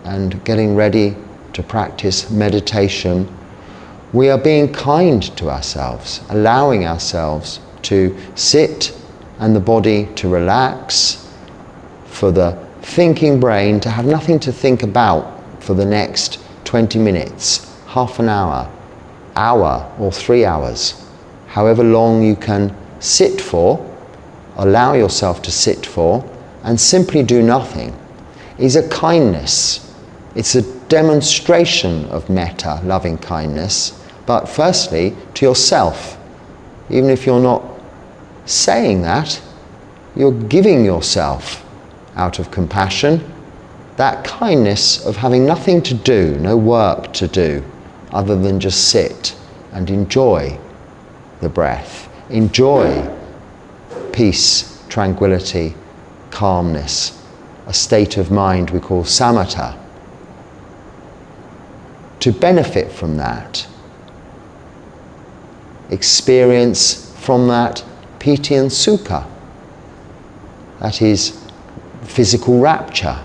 and getting ready to practice meditation, we are being kind to ourselves, allowing ourselves to sit and the body to relax, for the thinking brain to have nothing to think about for the next 20 minutes, half an hour, or 3 hours, however long you can sit for, allow yourself to sit for, and simply do nothing, is a kindness. It's a demonstration of metta, loving kindness, but firstly to yourself. Even if you're not saying that, you're giving yourself, out of compassion, that kindness of having nothing to do, no work to do, other than just sit and enjoy the breath, enjoy peace, tranquility, calmness, a state of mind we call samatha. To benefit from that, experience from that piti and sukha, that is physical rapture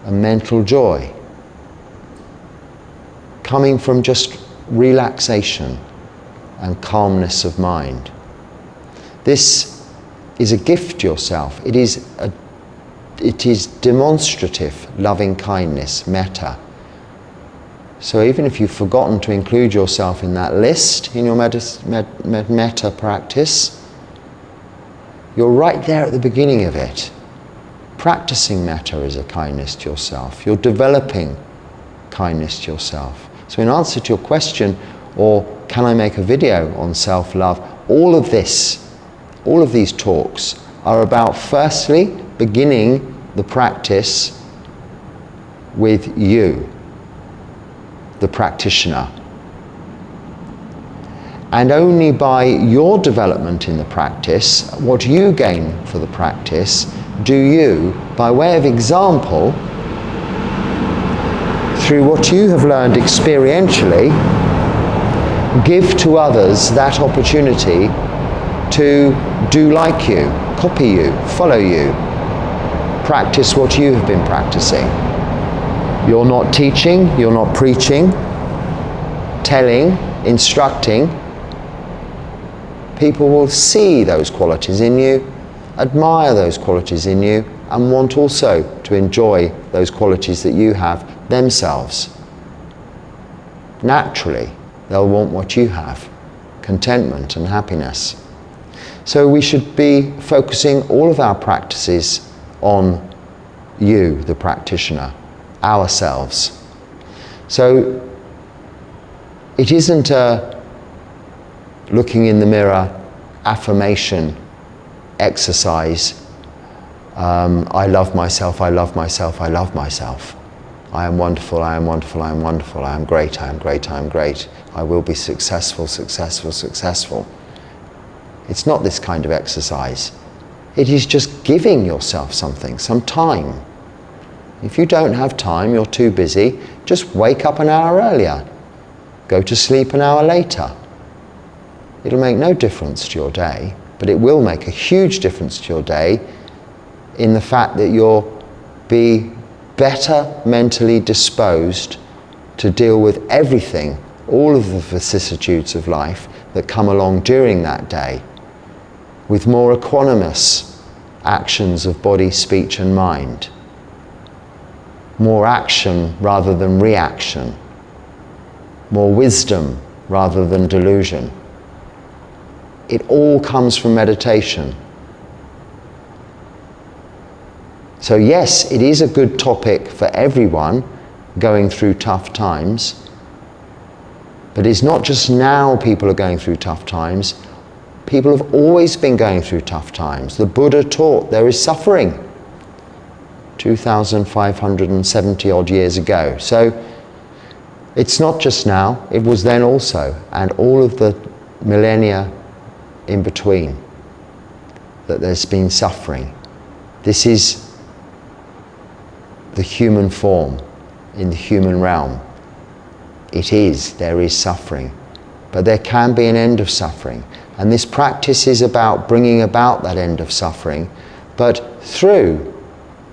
and mental joy, coming from just relaxation and calmness of mind. This is a gift to yourself. It is demonstrative loving kindness, metta. So even if you've forgotten to include yourself in that list in your metta practice, you're right there at the beginning of it. practicing metta is a kindness to yourself. You're developing kindness to yourself. So in answer to your question, or can I make a video on self-love, all of these talks are about firstly beginning the practice with you, the practitioner. And only by your development in the practice, what you gain for the practice, do you, by way of example, through what you have learned experientially, give to others that opportunity to do like you, copy you, follow you, practice what you have been practicing. You're not teaching, you're not preaching, telling, instructing. People will see those qualities in you, admire those qualities in you, and want also to enjoy those qualities that you have themselves. Naturally, they'll want what you have, contentment and happiness. So we should be focusing all of our practices on you, the practitioner, ourselves. So it isn't a looking in the mirror affirmation exercise. I love myself, I love myself, I love myself. I am wonderful, I am wonderful, I am wonderful, I am great, I am great, I am great. I will be successful, successful, successful. It's not this kind of exercise. It is just giving yourself something, some time. If you don't have time, you're too busy, just wake up an hour earlier. Go to sleep an hour later. It'll make no difference to your day, but it will make a huge difference to your day in the fact that you'll be better mentally disposed to deal with everything, all of the vicissitudes of life that come along during that day, with more equanimous actions of body, speech and mind. More action rather than reaction. More wisdom rather than delusion. It all comes from meditation. So yes, it is a good topic for everyone going through tough times, but it's not just now people are going through tough times. People have always been going through tough times. The Buddha taught there is suffering 2,570 odd years ago. So it's not just now, it was then also, and all of the millennia in between, that there's been suffering. This is the human form, in the human realm. There is suffering, but there can be an end of suffering. And this practice is about bringing about that end of suffering, but through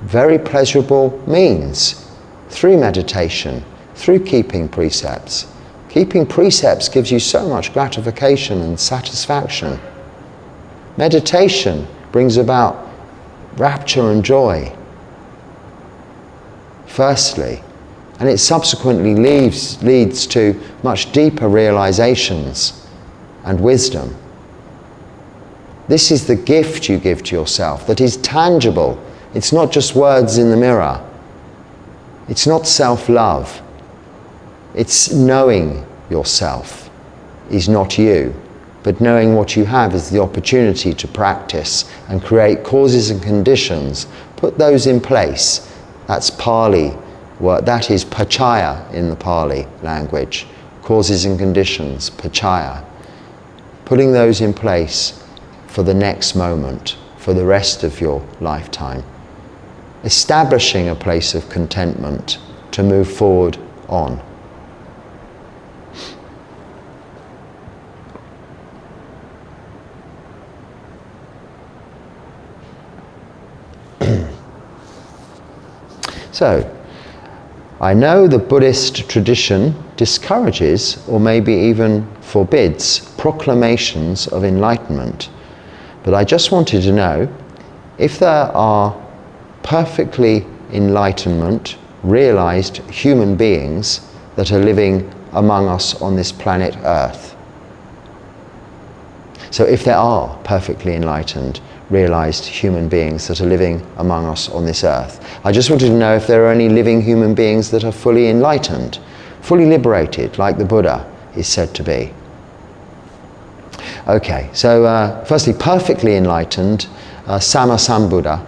very pleasurable means, through meditation, through keeping precepts. Keeping precepts gives you so much gratification and satisfaction. Meditation brings about rapture and joy, firstly, and it subsequently leads to much deeper realizations and wisdom. This is the gift you give to yourself that is tangible. It's not just words in the mirror. It's not self-love. It's knowing yourself is not you, but knowing what you have is the opportunity to practice and create causes and conditions. Put those in place. That's Pali. That is pachaya in the Pali language. Causes and conditions, pachaya. Putting those in place for the next moment, for the rest of your lifetime. Establishing a place of contentment to move forward on. So, I know the Buddhist tradition discourages or maybe even forbids proclamations of enlightenment, but I just wanted to know if there are perfectly enlightenment, realized human beings that are living among us on this planet Earth. So if there are perfectly enlightened, realized human beings that are living among us on this earth, I just wanted to know if there are any living human beings that are fully enlightened, fully liberated, like the Buddha is said to be. Okay, so firstly, perfectly enlightened, Sama Sambuddha,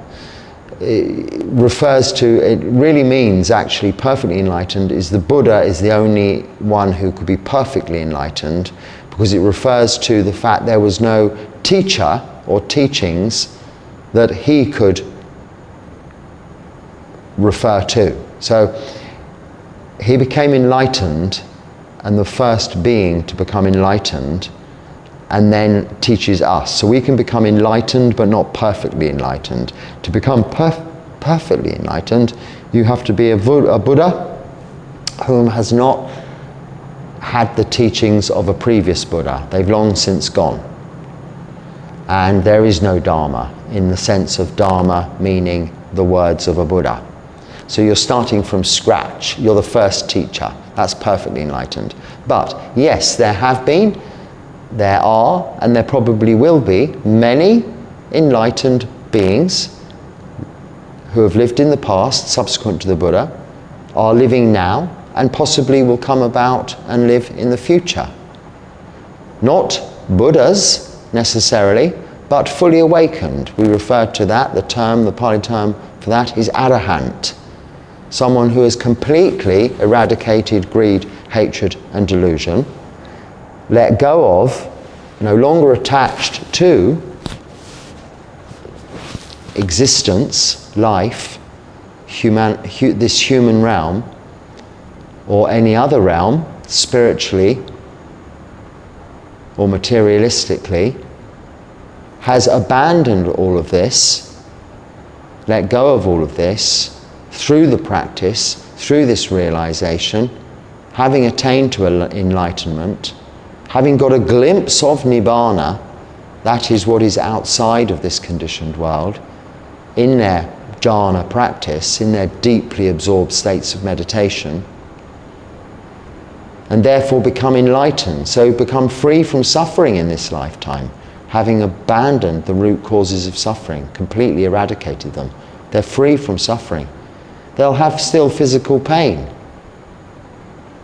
refers to, it really means actually perfectly enlightened is the Buddha is the only one who could be perfectly enlightened, because it refers to the fact there was no teacher or teachings that he could refer to. So he became enlightened, and the first being to become enlightened, and then teaches us. So we can become enlightened but not perfectly enlightened. To become perfectly enlightened, you have to be a Buddha whom has not had the teachings of a previous Buddha. They've long since gone. And there is no Dharma in the sense of Dharma meaning the words of a Buddha. So you're starting from scratch. You're the first teacher. That's perfectly enlightened. But yes, there are, and there probably will be, many enlightened beings who have lived in the past, subsequent to the Buddha, are living now, and possibly will come about and live in the future. Not Buddhas necessarily, but fully awakened. We refer to that, the Pali term for that is arahant. Someone who has completely eradicated greed, hatred and delusion, let go of, no longer attached to existence, life, this human realm, or any other realm, spiritually or materialistically, has abandoned all of this, let go of all of this, through the practice, through this realization, having attained to enlightenment, having got a glimpse of Nibbana, that is what is outside of this conditioned world, in their jhana practice, in their deeply absorbed states of meditation, and therefore become enlightened, so become free from suffering in this lifetime, having abandoned the root causes of suffering, completely eradicated them. They're free from suffering. They'll have still physical pain,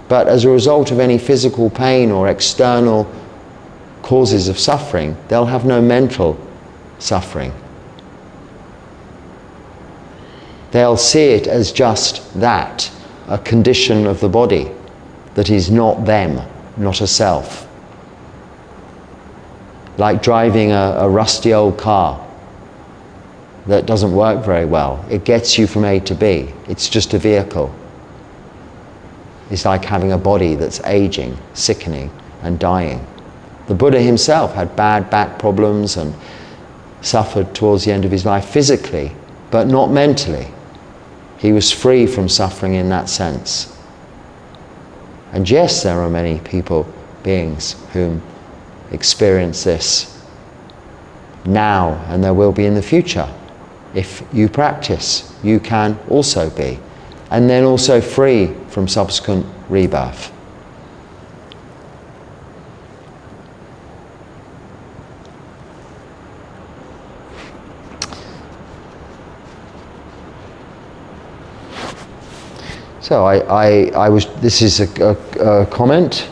but as a result of any physical pain or external causes of suffering, they'll have no mental suffering. They'll see it as just that, a condition of the body that is not them, not a self. Like driving a rusty old car that doesn't work very well. It gets you from A to B. It's just a vehicle. It's like having a body that's aging, sickening, and dying. The Buddha himself had bad back problems and suffered towards the end of his life physically, but not mentally. He was free from suffering in that sense. And yes, there are many beings whom experience this now, and there will be in the future. If you practice, you can also be, and then also free from subsequent rebirth. So this is a comment.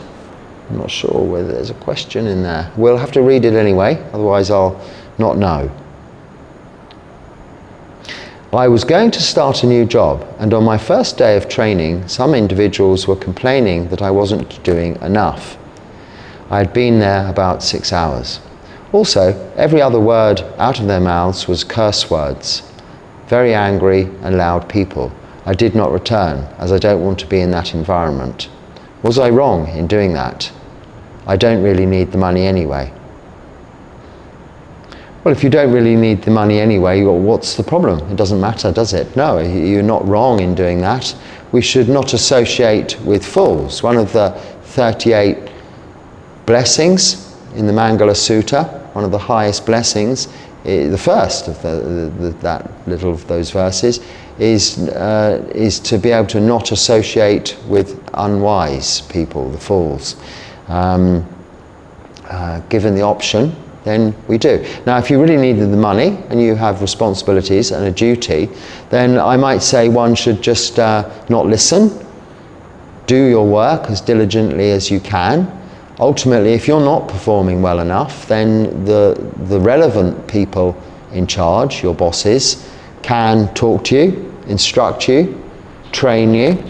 I'm not sure whether there's a question in there. We'll have to read it anyway, otherwise I'll not know. I was going to start a new job, and on my first day of training, some individuals were complaining that I wasn't doing enough. I had been there about 6 hours. Also, every other word out of their mouths was curse words. Very angry and loud people. I did not return, as I don't want to be in that environment. Was I wrong in doing that? I don't really need the money anyway. Well, if you don't really need the money anyway, what's the problem? It doesn't matter, does it? No, you're not wrong in doing that. We should not associate with fools. One of the 38 blessings in the Mangala Sutta, one of the highest blessings, the first of those verses, is to be able to not associate with unwise people, the fools. Given the option, then we do. Now, if you really needed the money and you have responsibilities and a duty, then I might say one should just not listen. Do your work as diligently as you can. Ultimately, if you're not performing well enough, then the relevant people in charge, your bosses, can talk to you, instruct you, train you,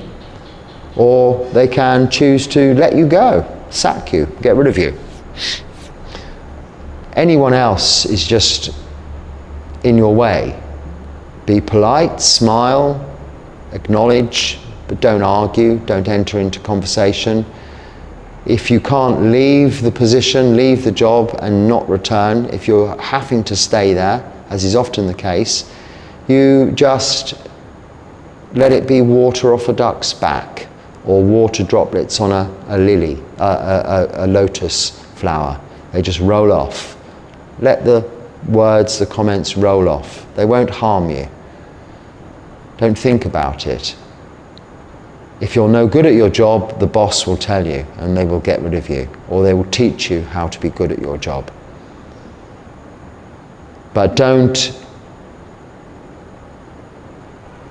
or they can choose to let you go, sack you, get rid of you. Anyone else is just in your way. Be polite, smile, acknowledge, but don't argue, don't enter into conversation. If you can't leave the position, leave the job and not return, if you're having to stay there, as is often the case, you just let it be water off a duck's back, or water droplets on a lily, a lotus flower. They just roll off. Let the words, the comments roll off. They won't harm you. Don't think about it. If you're no good at your job, the boss will tell you and they will get rid of you, or they will teach you how to be good at your job. But don't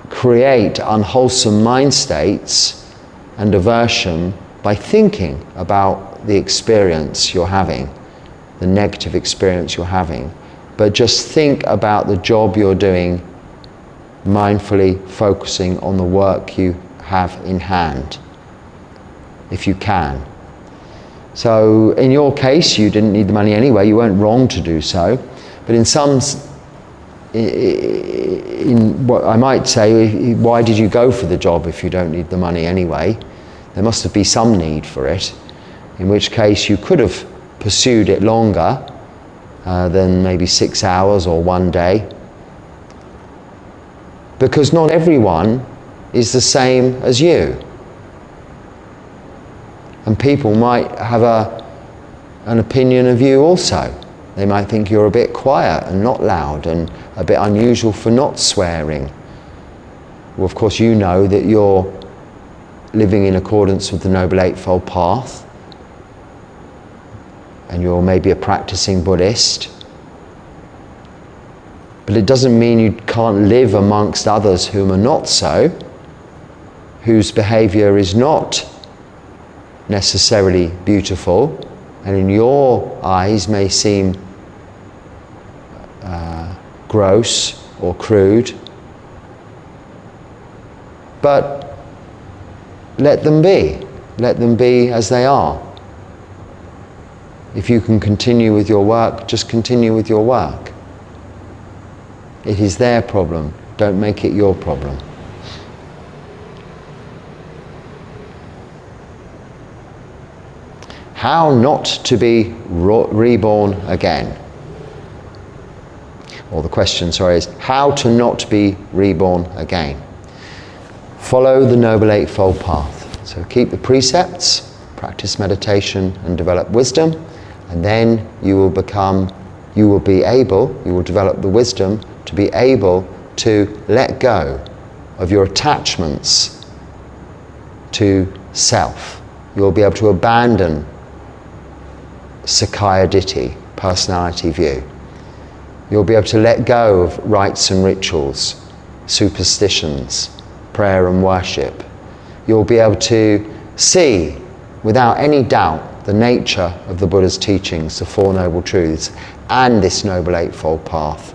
create unwholesome mind states and aversion by thinking about the experience you're having, the negative experience you're having, but just think about the job you're doing, mindfully focusing on the work you have in hand, if you can. So in your case, you didn't need the money anyway, you weren't wrong to do so, but in what I might say, why did you go for the job if you don't need the money anyway? There must have been some need for it, in which case you could have pursued it longer than maybe 6 hours or 1 day. Because not everyone is the same as you. And people might have an opinion of you also. They might think you're a bit quiet and not loud and a bit unusual for not swearing. Well, of course, you know that you're living in accordance with the Noble Eightfold Path, and you're maybe a practicing Buddhist. But it doesn't mean you can't live amongst others whom are not so, whose behavior is not necessarily beautiful, and in your eyes may seem gross or crude. But let them be as they are. If you can continue with your work, just continue with your work. It is their problem, don't make it your problem. How not to be reborn again. Or the question, sorry, is how to not be reborn again. Follow the Noble Eightfold Path. So keep the precepts, practice meditation and develop wisdom, and then you will develop the wisdom to be able to let go of your attachments to self. You'll be able to abandon Sakkaya Ditthi, personality view. You'll be able to let go of rites and rituals, superstitions, prayer and worship. You'll be able to see without any doubt the nature of the Buddha's teachings, the Four Noble Truths, and this Noble Eightfold Path,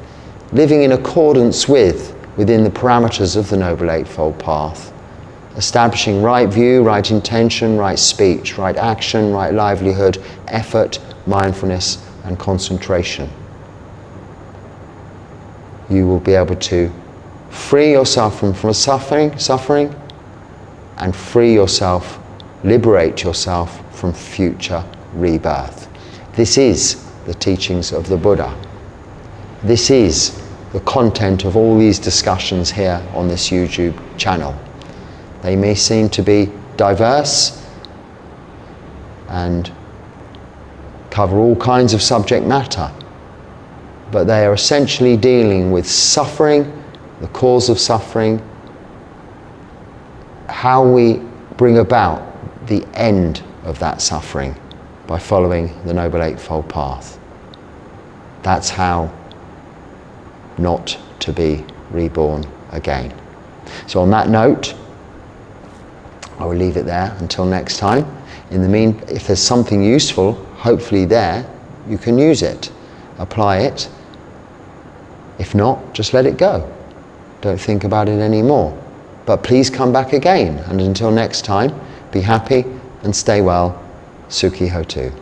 living in accordance within the parameters of the Noble Eightfold Path, establishing right view, right intention, right speech, right action, right livelihood, effort, mindfulness, and concentration. You will be able to free yourself from suffering, and free yourself, liberate yourself from future rebirth. This is the teachings of the Buddha. This is the content of all these discussions here on this YouTube channel. They may seem to be diverse and cover all kinds of subject matter, but they are essentially dealing with suffering, the cause of suffering, how we bring about the end of that suffering by following the Noble Eightfold Path. That's how not to be reborn again. So on that note, I will leave it there until next time. In the meantime, if there's something useful, hopefully there, you can use it, apply it. If not, just let it go. Don't think about it anymore. But please come back again, and until next time, be happy and stay well. Sukhi Hotu.